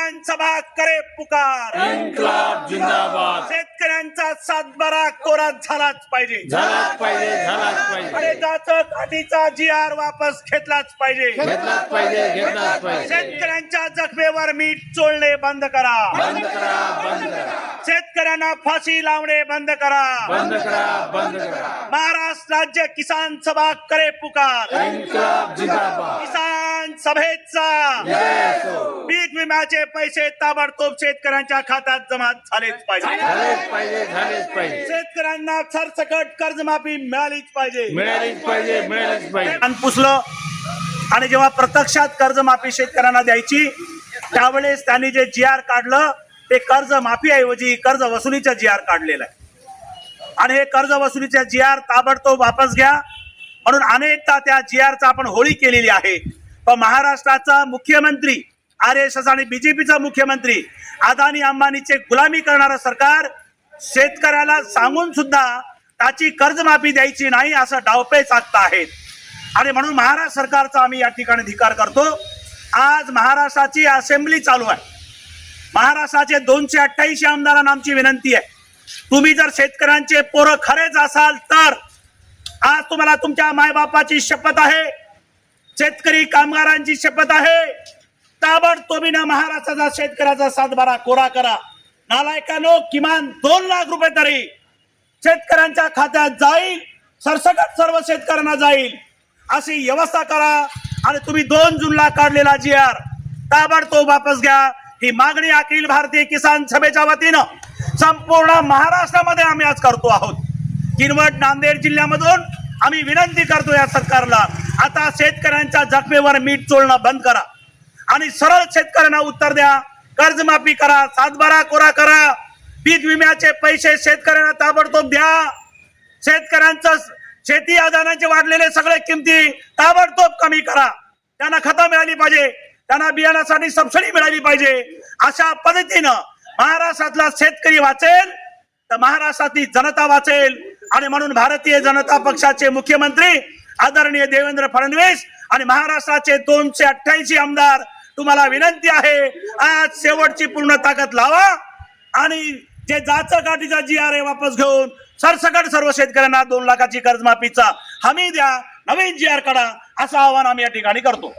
किसान सभा करे पुकार, इन्कलाब जिंदाबाद, शेतकऱ्यांचा सातबारा कोरा झालाच पाहिजे, झालाच पाहिजे, झालाच पाहिजे, आणि जाचं काठीचा GR वापस घेतलाच पाहिजे, घेतलाच पाहिजे, घेतलाच पाहिजे, शेतकऱ्यांच्या जखमेवर मीठ चोळणे बंद करा, बंद करा, बंद करा, शेतकऱ्यांना फाशी लावणे बंद करा, बंद करा, बंद करा, महाराष्ट्र राज्य किसान सभा करे पुकार, इन्कलाब जिंदाबाद, किसान सभेचा जय असो, पीक विम्याचे पैसे ताबडतोब शेतकऱ्यांच्या खात्यात जमा झालेच पाहिजे, झालेच पाहिजे, झालेच पाहिजे, शेतकऱ्यांना सरसकट कर्जमाफी मिळालीच पाहिजे, मिळालीच पाहिजे, मिळालीच पाहिजे. आणि पुसलं. आणि जेव्हा प्रत्यक्षात कर्जमाफी शेतकऱ्यांना द्यायची त्यावेळेस त्यांनी जे GR काढलं ते कर्जमाफी ऐवजी कर्ज वसुलीचा GR काढलेला आहे. आणि हे कर्ज वसुलीचा GR ताबडतोब वापस घ्या म्हणून अनेकदा त्या GRचा आपण होळी केलेली आहे. पण महाराष्ट्राचा मुख्यमंत्री RSS आणि BJPचा मुख्यमंत्री अदानी अंबानीचे गुलामी करणारं सरकार शेतकऱ्याला सांगून सुद्धा त्याची कर्जमाफी द्यायची नाही असं डावपेच आखत आहेत. आणि म्हणून महाराष्ट्र सरकारचा आम्ही या ठिकाणी धिक्कार करतो. आज महाराष्ट्राची असेंब्ली चालू आहे. महाराष्ट्राचे 228 आमदारांना आमची विनंती आहे, तुम्ही जर शेतकऱ्यांचे पोरं खरेच असाल तर आज तुम्हाला तुमच्या मायबापाची शपथ आहे, शेतकरी कामगारांची शपथ आहे, ताबडतोबीने महाराष्ट्राचा शेतकऱ्याचा सातबारा कोरा करा. नालायकांनो, किमान 2 लाख रुपये तरी शेतकऱ्यांच्या खात्यात जाईल, सरसकट सर्व शेतकऱ्यांना जाईल अशी व्यवस्था करा. आणि तुम्ही 2 जूनला काढलेला GR ताबडतोब वापस घ्या. ही मागणी अखिल भारतीय किसान सभेच्या वतीनं संपूर्ण महाराष्ट्रामध्ये आम्ही आज करतो आहोत. किनवट नांदेड जिल्ह्यामधून आम्ही विनंती करतो या सरकारला, आता शेतकऱ्यांच्या जखमेवर मीठ चोळणं बंद करा आणि सरळ शेतकऱ्यांना उत्तर द्या. कर्जमाफी करा, सातबारा कोरा करा, पीक विम्याचे पैसे शेतकऱ्यांना ताबडतोब द्या. शेतकऱ्यांचं शेती आधाराचे वाढलेले सगळे किमती ताबडतोब कमी करा. त्यांना खतं मिळाली पाहिजे, त्यांना बियाण्यासाठी सबसिडी मिळाली पाहिजे. अशा पद्धतीनं महाराष्ट्रातला शेतकरी वाचेल तर महाराष्ट्रातली जनता वाचेल. आणि म्हणून भारतीय जनता पक्षाचे मुख्यमंत्री आदरणीय देवेंद्र फडणवीस आणि महाराष्ट्राचे 228 आमदार तुम्हाला विनंती आहे, आज शेवटची पूर्ण ताकद लावा आणि जे जाचं काठीचा GR आहे वापस घेऊन सरसकट सर्व शेतकऱ्यांना 2 लाखाची कर्जमाफीचा हमी द्या, नवीन GR काढा असं आवाहन आम्ही या ठिकाणी करतो.